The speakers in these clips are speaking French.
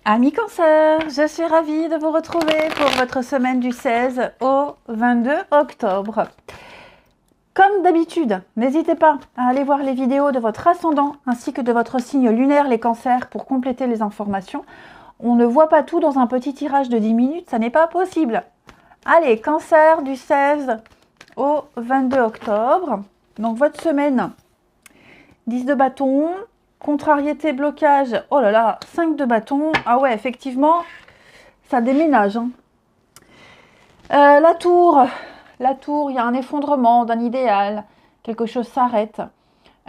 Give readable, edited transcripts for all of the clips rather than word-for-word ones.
Amis Cancer, je suis ravie de vous retrouver pour votre semaine du 16 au 22 octobre. Comme d'habitude, n'hésitez pas à aller voir les vidéos de votre ascendant ainsi que de votre signe lunaire, les cancers, pour compléter les informations. On ne voit pas tout dans un petit tirage de 10 minutes, ça n'est pas possible. Allez, Cancer du 16 au 22 octobre. Donc votre semaine, 10 de bâton. Contrariété, blocage, oh là là, 5 de bâton. Ah ouais, effectivement, ça déménage. Hein. La tour, il y a un effondrement d'un idéal. Quelque chose s'arrête.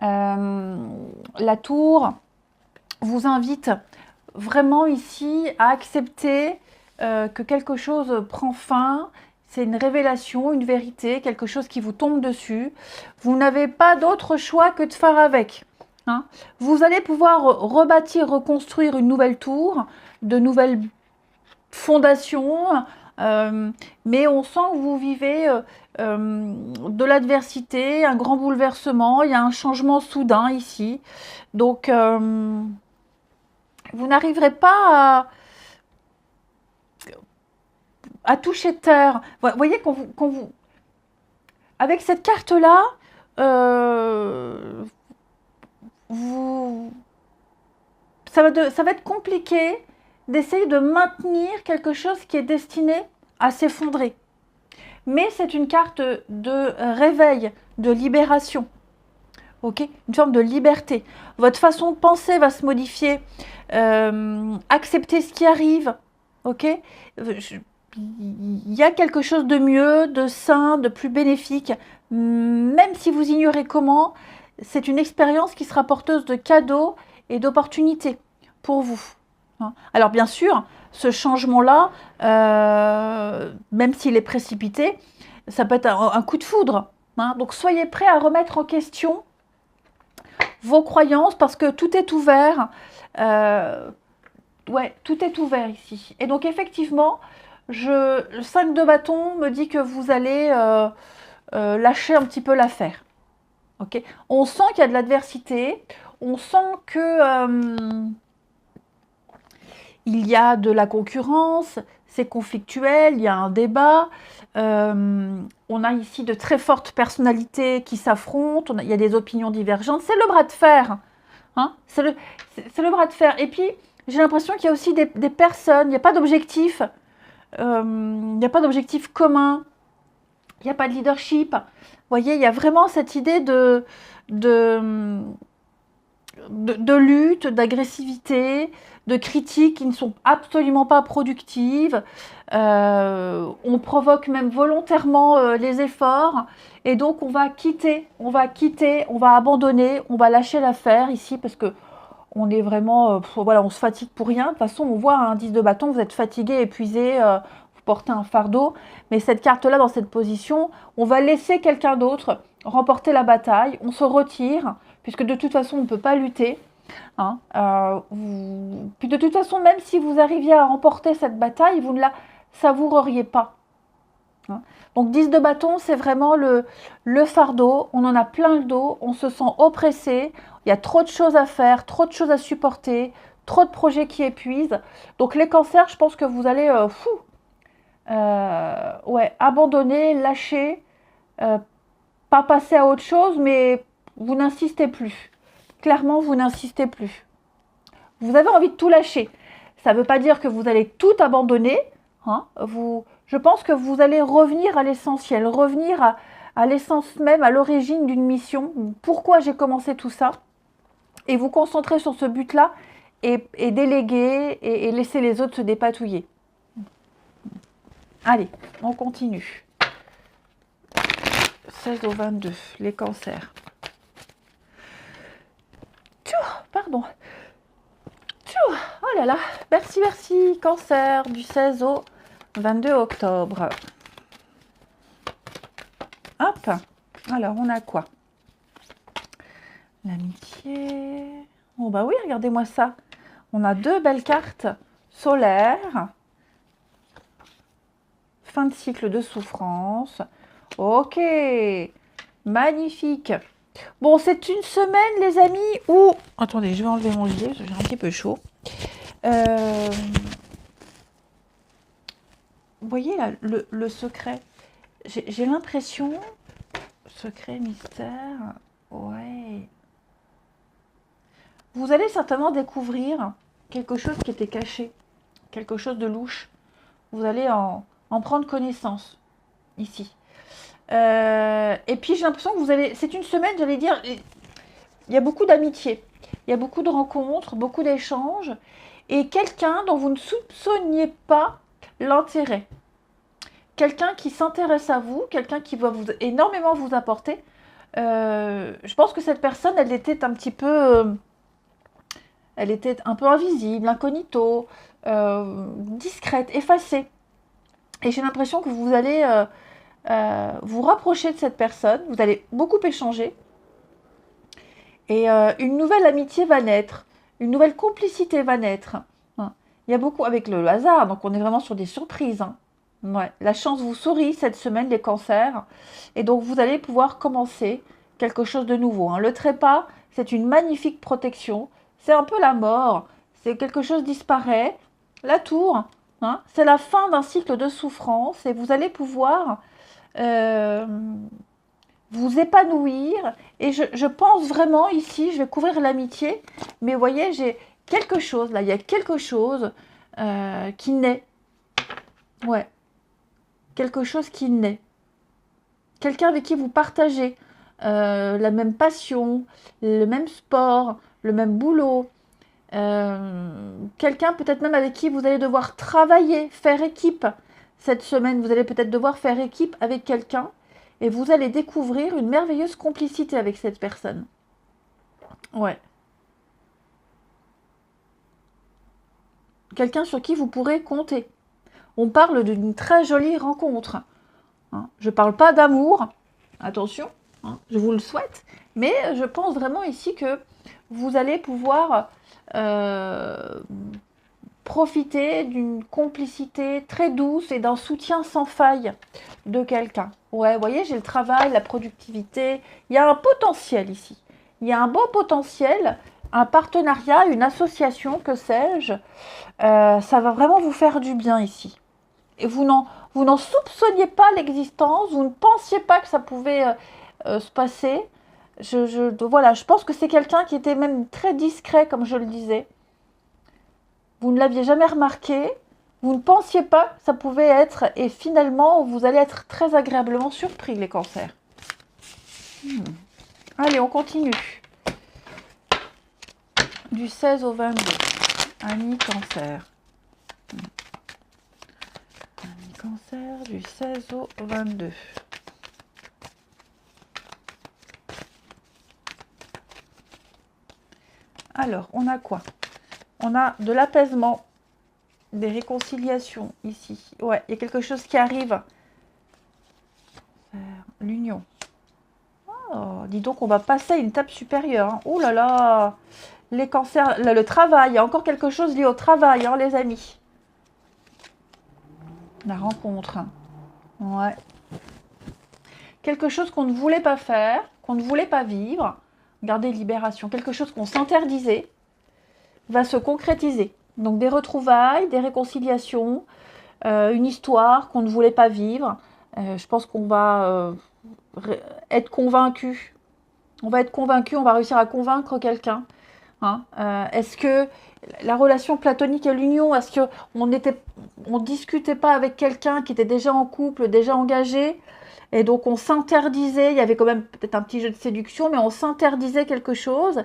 La tour vous invite vraiment ici à accepter que quelque chose prend fin. C'est une révélation, une vérité, quelque chose qui vous tombe dessus. Vous n'avez pas d'autre choix que de faire avec. Hein. Vous allez pouvoir rebâtir, reconstruire une nouvelle tour, de nouvelles fondations, mais on sent que vous vivez de l'adversité, un grand bouleversement, il y a un changement soudain ici. Donc, vous n'arriverez pas à toucher terre. Vous voyez qu'on vous... Avec cette carte-là, ça va être compliqué d'essayer de maintenir quelque chose qui est destiné à s'effondrer. Mais c'est une carte de réveil, de libération. Okay, une forme de liberté. Votre façon de penser va se modifier. Accepter ce qui arrive. Okay, il y a quelque chose de mieux, de sain, de plus bénéfique. Même si vous ignorez comment, c'est une expérience qui sera porteuse de cadeaux et d'opportunités pour vous. Alors bien sûr, ce changement-là, même s'il est précipité, ça peut être un coup de foudre. Hein. Donc soyez prêts à remettre en question vos croyances parce que tout est ouvert. Ouais, tout est ouvert ici. Et donc effectivement, le 5 de bâton me dit que vous allez lâcher un petit peu l'affaire. Okay. On sent qu'il y a de l'adversité, on sent que il y a de la concurrence, c'est conflictuel, il y a un débat, on a ici de très fortes personnalités qui s'affrontent, il y a des opinions divergentes, c'est le bras de fer, hein, c'est le bras de fer. Et puis j'ai l'impression qu'il y a aussi des personnes, il n'y a pas d'objectif, il n'y a pas d'objectif commun, il n'y a pas de leadership. Vous voyez, il y a vraiment cette idée de lutte, d'agressivité, de critiques qui ne sont absolument pas productives. On provoque même volontairement les efforts. Et donc, on va quitter, on va abandonner, on va lâcher l'affaire ici parce que on est vraiment, voilà, on se fatigue pour rien. De toute façon, on voit un 10 de bâton, vous êtes fatigué, épuisé, vous portez un fardeau. Mais cette carte-là, dans cette position, on va laisser quelqu'un d'autre remporter la bataille. On se retire, puisque de toute façon, on ne peut pas lutter. Hein. Puis de toute façon, même si vous arriviez à remporter cette bataille, vous ne la savoureriez pas. Hein. Donc 10 de bâton, c'est vraiment le fardeau. On en a plein le dos, on se sent oppressé. Il y a trop de choses à faire, trop de choses à supporter, trop de projets qui épuisent. Donc les cancers, je pense que vous allez abandonner, lâcher, pas passer à autre chose, mais vous n'insistez plus. Clairement, vous n'insistez plus. Vous avez envie de tout lâcher. Ça ne veut pas dire que vous allez tout abandonner. Hein. Je pense que vous allez revenir à l'essentiel, revenir à l'essence même, à l'origine d'une mission. Pourquoi j'ai commencé tout ça? Et vous concentrer sur ce but-là et déléguer et laisser les autres se dépatouiller. Allez, on continue. 16 au 22, les cancers. Pardon. Oh là là, merci, cancer, du 16 au 22 octobre. Hop, alors on a quoi? L'amitié. Oh bah oui, regardez-moi ça. On a deux belles cartes solaires. Fin de cycle de souffrance. Ok, magnifique. Bon, c'est une semaine, les amis, où... Attendez, je vais enlever mon gilet, j'ai un petit peu chaud. Euh, vous voyez là, le secret. J'ai l'impression, secret, mystère, ouais. Vous allez certainement découvrir quelque chose qui était caché, quelque chose de louche. Vous allez en prendre connaissance ici. Et puis j'ai l'impression que vous allez, c'est une semaine, j'allais dire, il y a beaucoup d'amitié, il y a beaucoup de rencontres, beaucoup d'échanges, et quelqu'un dont vous ne soupçonniez pas l'intérêt. Quelqu'un qui s'intéresse à vous, quelqu'un qui va énormément vous apporter. Je pense que cette personne, elle était un peu invisible, incognito, discrète, effacée. Et j'ai l'impression que vous allez vous rapprocher de cette personne, vous allez beaucoup échanger. Et une nouvelle amitié va naître, une nouvelle complicité va naître. Hein. Il y a beaucoup avec le hasard, donc on est vraiment sur des surprises. Hein. Ouais. La chance vous sourit cette semaine, les cancers. Et donc vous allez pouvoir commencer quelque chose de nouveau. Hein. Le trépas, c'est une magnifique protection. C'est un peu la mort. C'est quelque chose disparaît. La tour, hein, c'est la fin d'un cycle de souffrance. Et vous allez pouvoir vous épanouir. Et je pense vraiment ici, je vais couvrir l'amitié. Mais vous voyez, j'ai quelque chose là. Il y a quelque chose qui naît. Ouais. Quelque chose qui naît. Quelqu'un avec qui vous partagez la même passion, le même sport, le même boulot. Quelqu'un peut-être même avec qui vous allez devoir travailler, faire équipe. Cette semaine, vous allez peut-être devoir faire équipe avec quelqu'un et vous allez découvrir une merveilleuse complicité avec cette personne. Ouais. Quelqu'un sur qui vous pourrez compter. On parle d'une très jolie rencontre. Hein. Je ne parle pas d'amour, attention, hein, je vous le souhaite, mais je pense vraiment ici que vous allez pouvoir profiter d'une complicité très douce et d'un soutien sans faille de quelqu'un. Ouais, vous voyez, j'ai le travail, la productivité, il y a un potentiel ici. Il y a un beau potentiel, un partenariat, une association, que sais-je. Ça va vraiment vous faire du bien ici. Et vous n'en soupçonniez pas l'existence, vous ne pensiez pas que ça pouvait se passer. Voilà, je pense que c'est quelqu'un qui était même très discret, comme je le disais. Vous ne l'aviez jamais remarqué, vous ne pensiez pas que ça pouvait être, et finalement, vous allez être très agréablement surpris, les cancers. Allez, on continue. Du 16 au 22. Ami cancer. Ami cancer, du 16 au 22. Alors, on a quoi? On a de l'apaisement, des réconciliations ici. Ouais, il y a quelque chose qui arrive. L'union. Oh, dis donc, on va passer à une étape supérieure. Hein. Oh là là, les cancers, là, le travail, il y a encore quelque chose lié au travail, hein, les amis. La rencontre. Ouais. Quelque chose qu'on ne voulait pas faire, qu'on ne voulait pas vivre. Regardez, libération. Quelque chose qu'on s'interdisait va se concrétiser. Donc des retrouvailles, des réconciliations, une histoire qu'on ne voulait pas vivre. Je pense qu'on va être convaincu. On va être convaincu, on va réussir à convaincre quelqu'un. Hein. Est-ce que la relation platonique et l'union, est-ce qu'on discutait pas avec quelqu'un qui était déjà en couple, déjà engagé, et donc on s'interdisait, il y avait quand même peut-être un petit jeu de séduction, mais on s'interdisait quelque chose.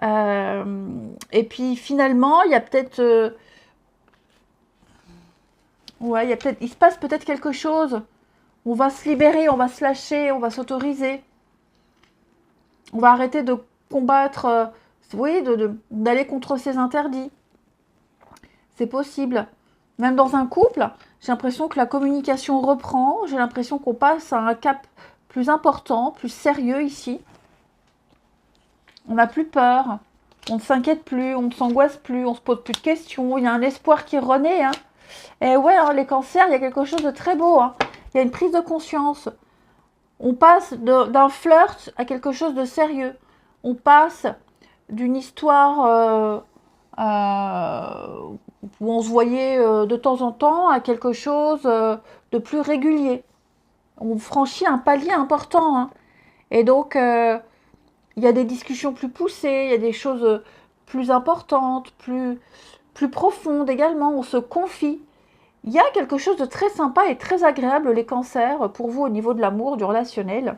Et puis finalement, il y a peut-être... ouais, il se passe peut-être quelque chose. On va se libérer, on va se lâcher, on va s'autoriser. On va arrêter de combattre, oui, d'aller contre ces interdits. C'est possible. Même dans un couple, j'ai l'impression que la communication reprend. J'ai l'impression qu'on passe à un cap plus important, plus sérieux ici. On n'a plus peur. On ne s'inquiète plus, on ne s'angoisse plus, on ne se pose plus de questions. Il y a un espoir qui renaît. Hein. Et ouais, hein, les cancers, il y a quelque chose de très beau. Hein. Il y a une prise de conscience. On passe d'un flirt à quelque chose de sérieux. On passe d'une histoire où on se voyait de temps en temps à quelque chose de plus régulier. On franchit un palier important, hein. Et donc, il y a des discussions plus poussées, il y a des choses plus importantes, plus profondes également. On se confie. Il y a quelque chose de très sympa et très agréable, les cancers, pour vous au niveau de l'amour, du relationnel.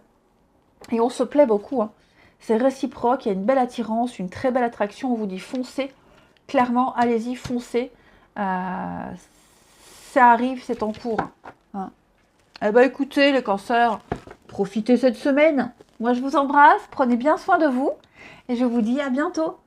Et on se plaît beaucoup, hein. C'est réciproque, il y a une belle attirance, une très belle attraction. On vous dit foncez. Clairement, allez-y, foncez. Ça arrive, c'est en cours, hein. Eh ben écoutez, les cancers, profitez cette semaine. Moi, je vous embrasse, prenez bien soin de vous et je vous dis à bientôt.